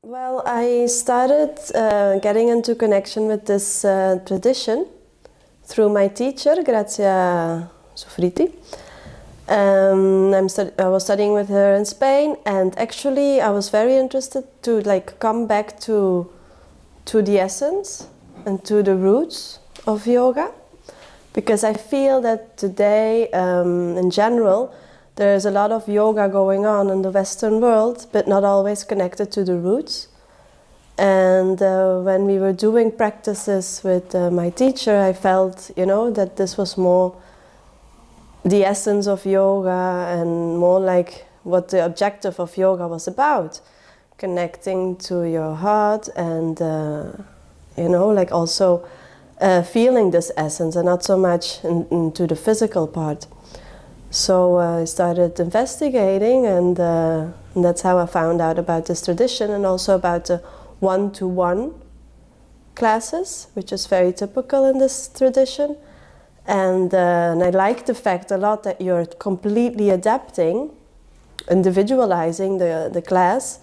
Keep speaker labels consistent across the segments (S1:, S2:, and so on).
S1: Well, I started getting into connection with this tradition through my teacher, Grazia Sufriti. I was studying with her in Spain, and actually I was very interested to come back to the essence and to the roots of yoga, because I feel that today, in general, there's a lot of yoga going on in the Western world, but not always connected to the roots. And when we were doing practices with my teacher, I felt, that this was more the essence of yoga and more like what the objective of yoga was about. Connecting to your heart and, also feeling this essence and not so much into the physical part. So I started investigating, and that's how I found out about this tradition, and also about the one-to-one classes, which is very typical in this tradition. And I like the fact a lot that you're completely adapting, individualizing the class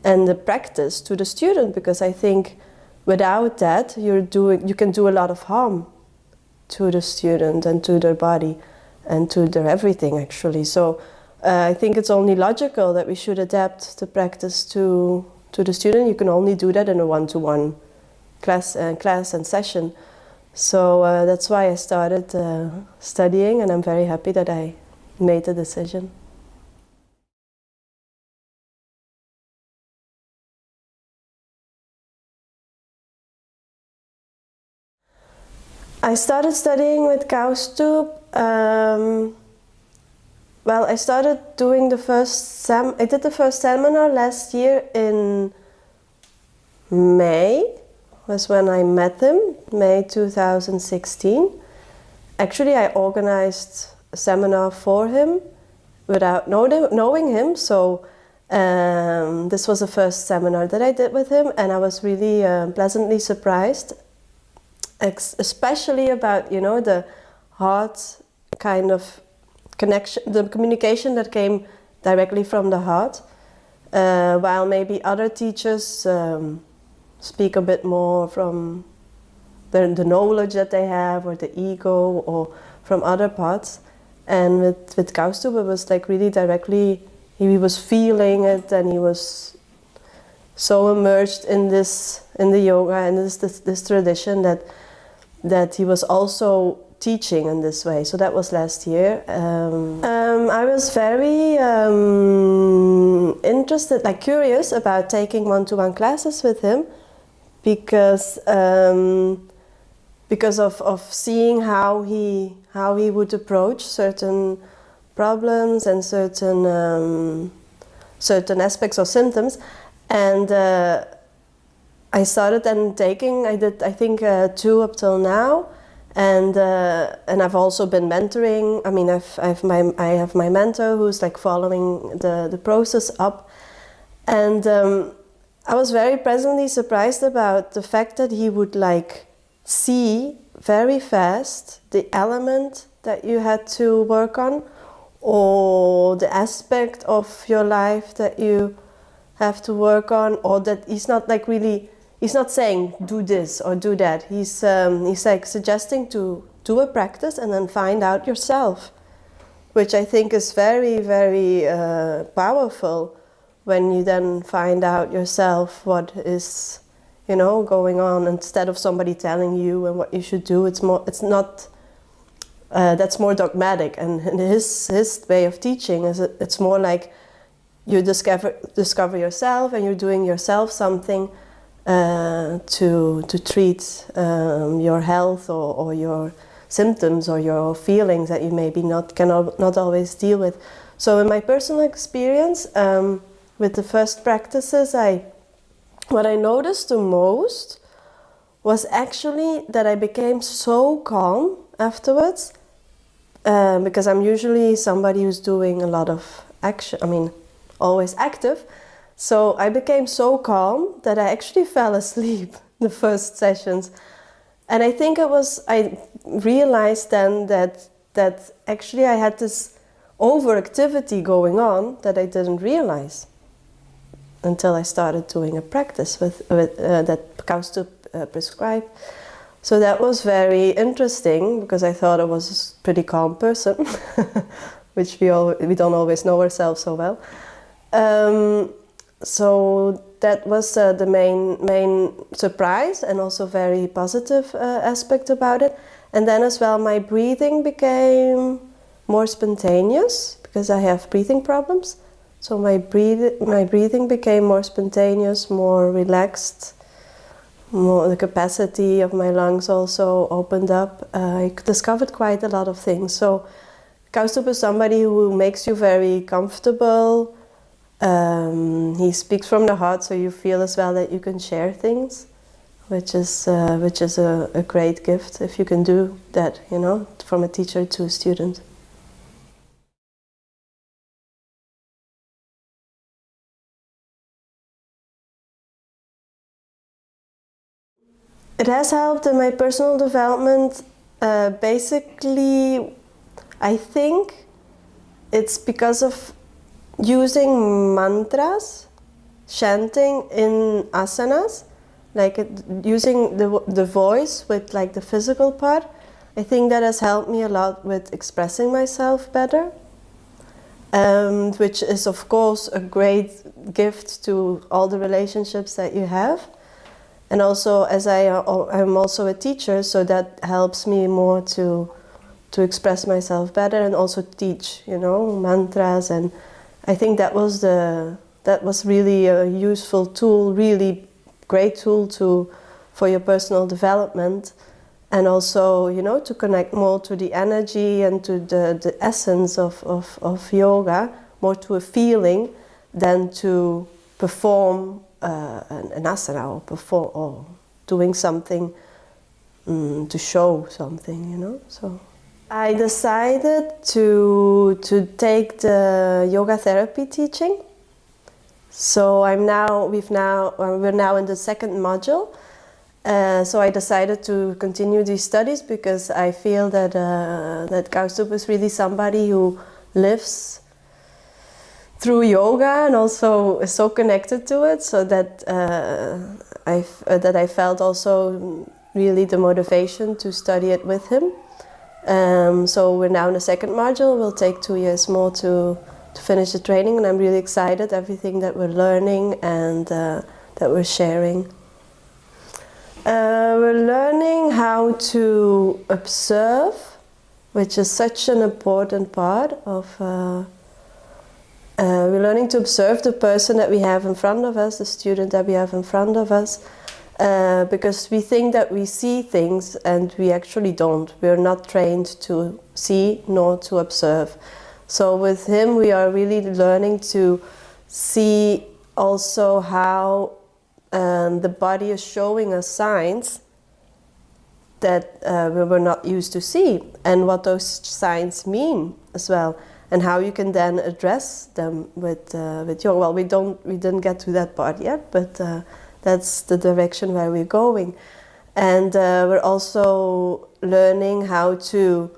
S1: and the practice to the student, because I think without that you can do a lot of harm to the student and to their body and to their everything, actually. So I think it's only logical that we should adapt the practice to the student. You can only do that in a one-to-one class and session. So that's why I started studying, and I'm very happy that I made the decision. I started studying with Kausthub. Well, I started doing I did the first seminar last year in May, was when I met him, May 2016. Actually, I organized a seminar for him without knowing him, so this was the first seminar that I did with him, and I was really pleasantly surprised, especially about, the heart kind of connection, the communication that came directly from the heart, while maybe other teachers speak a bit more from the knowledge that they have, or the ego, or from other parts. And with Kausthub, it was like really directly, he was feeling it, and he was so immersed in the yoga and this tradition that he was also teaching in this way. So that was last year. I was very interested, curious about taking one-to-one classes with him, because of seeing how he would approach certain problems and certain aspects or symptoms. And I started then taking, I think 2 up till now, and I've also been mentoring. I mean, I have my mentor who's following the process up, and I was very pleasantly surprised about the fact that he would see very fast the element that you had to work on, or the aspect of your life that you have to work on, or that he's not he's not saying do this or do that. He's suggesting to do a practice and then find out yourself, which I think is very, very powerful, when you then find out yourself what is going on, instead of somebody telling you and what you should do. It's not that's more dogmatic, and his way of teaching is it's more like you discover yourself, and you're doing yourself something to treat your health or your symptoms or your feelings that you maybe cannot always deal with. So in my personal experience, with the first practices, what I noticed the most was actually that I became so calm afterwards, because I'm usually somebody who's doing a lot of action, always active. So I became so calm that I actually fell asleep the first sessions. And I think I realized then that actually I had this overactivity going on that I didn't realize. until I started doing a practice that Kausthub prescribed. So that was very interesting because I thought I was a pretty calm person, which we don't always know ourselves so well. So that was the main surprise and also very positive aspect about it. And then as well, my breathing became more spontaneous because I have breathing problems. So my breathing became more spontaneous, more relaxed. The capacity of my lungs also opened up. I discovered quite a lot of things. So Kausthub is somebody who makes you very comfortable. He speaks from the heart, so you feel as well that you can share things, which is a great gift if you can do that, you know, from a teacher to a student. It has helped in my personal development. Basically, I think it's because of using mantras, chanting in asanas, like using the voice with like the physical part. I think that has helped me a lot with expressing myself better, which is of course a great gift to all the relationships that you have. And also, as I'm also a teacher, so that helps me more to express myself better and also teach, you know, mantras. And I think that was really a useful tool, really great tool for your personal development, and also, you know, to connect more to the energy and to the essence of yoga, more to a feeling than to perform an asana or doing something to show something, you know. So I decided to take the yoga therapy teaching. So we're now in the second module. So I decided to continue these studies because I feel that that Kausthub is really somebody who lives through yoga and also is so connected to it, so that I felt also really the motivation to study it with him. So we're now in the second module. We'll take 2 years more to finish the training, and I'm really excited everything that we're learning and that we're sharing. We're learning how to observe, which is such an important part of we're learning to observe the person that we have in front of us, the student that we have in front of us, because we think that we see things and we actually don't. We're not trained to see nor to observe. So with him we are really learning to see also how the body is showing us signs that we were not used to see, and what those signs mean as well, and how you can then address them with yoga. Well, we didn't get to that part yet, but that's the direction where we're going. And we're also learning how to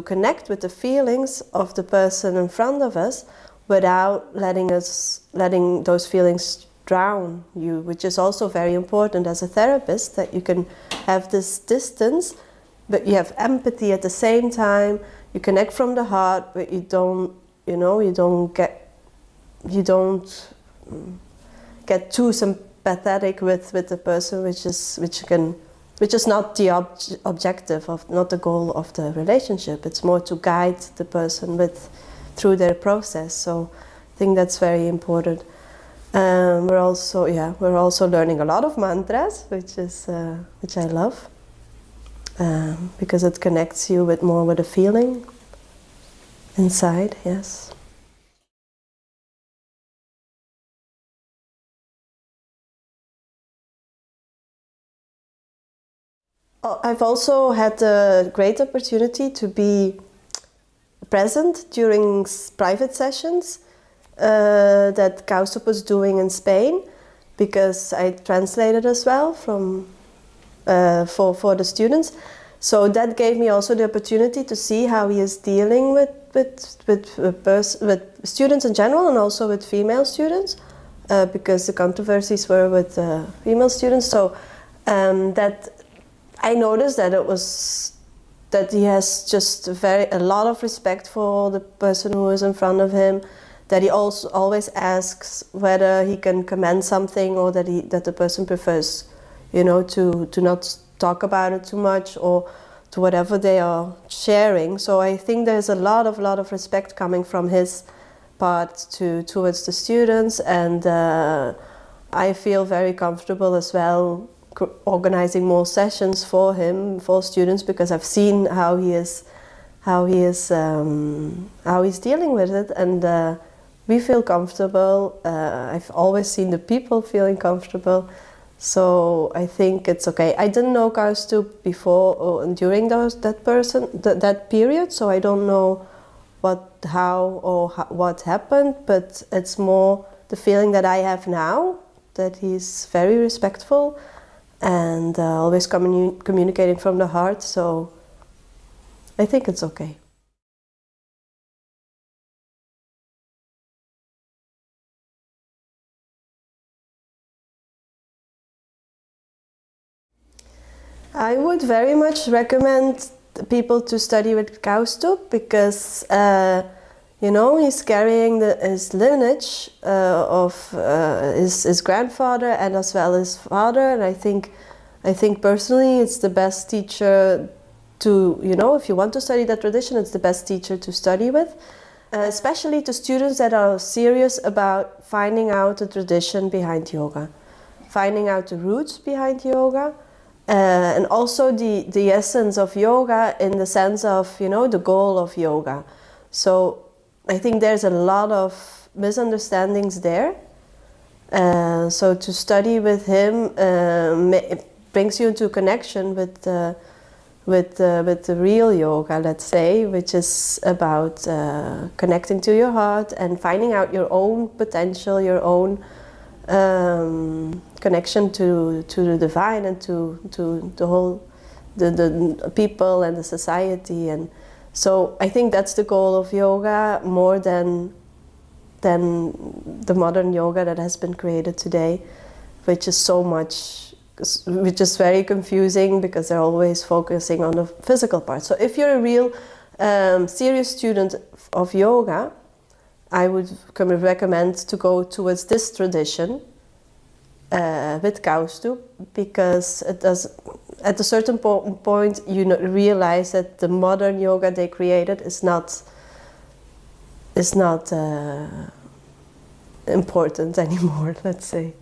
S1: connect with the feelings of the person in front of us without letting those feelings drown you, which is also very important as a therapist, that you can have this distance, but you have empathy at the same time. You connect from the heart, but you don't get too sympathetic with the person, which is not the objective of, not the goal of the relationship. It's more to guide the person through their process. So I think that's very important. We're also learning a lot of mantras, which I love. Because it connects you more with a feeling inside, yes. I've also had the great opportunity to be present during private sessions that Kausthub was doing in Spain, because I translated as well for the students. So that gave me also the opportunity to see how he is dealing with students in general, and also with female students. because the controversies were with female students. So that I noticed that that he has just a lot of respect for the person who is in front of him. That he also always asks whether he can commend something, or that the person prefers, to not talk about it too much, or to whatever they are sharing. So I think there's a lot of respect coming from his part towards the students, and I feel very comfortable as well organizing more sessions for him, for students, because I've seen how he's dealing with it, and we feel comfortable. I've always seen the people feeling comfortable. So I think it's okay. I didn't know Kausthub before or during that period, so I don't know what happened, but it's more the feeling that I have now, that he's very respectful and always communicating from the heart, so I think it's okay. I would very much recommend people to study with Kausthub, because he's carrying his lineage of his grandfather and as well his father, and I think personally it's the best teacher to, if you want to study that tradition, it's the best teacher to study with, especially to students that are serious about finding out the tradition behind yoga, finding out the roots behind yoga. And also the essence of yoga, in the sense of, the goal of yoga. So I think there's a lot of misunderstandings there. So to study with him it brings you into connection with the real yoga, let's say, which is about connecting to your heart and finding out your own potential, your own connection to the divine and to the whole the people and the society. And so I think that's the goal of yoga, more than the modern yoga that has been created today, which is very confusing, because they're always focusing on the physical part. So if you're a real serious student of yoga, I would recommend to go towards this tradition with Kausthub, because it does, at a certain point you realize that the modern yoga they created is not important anymore, let's say.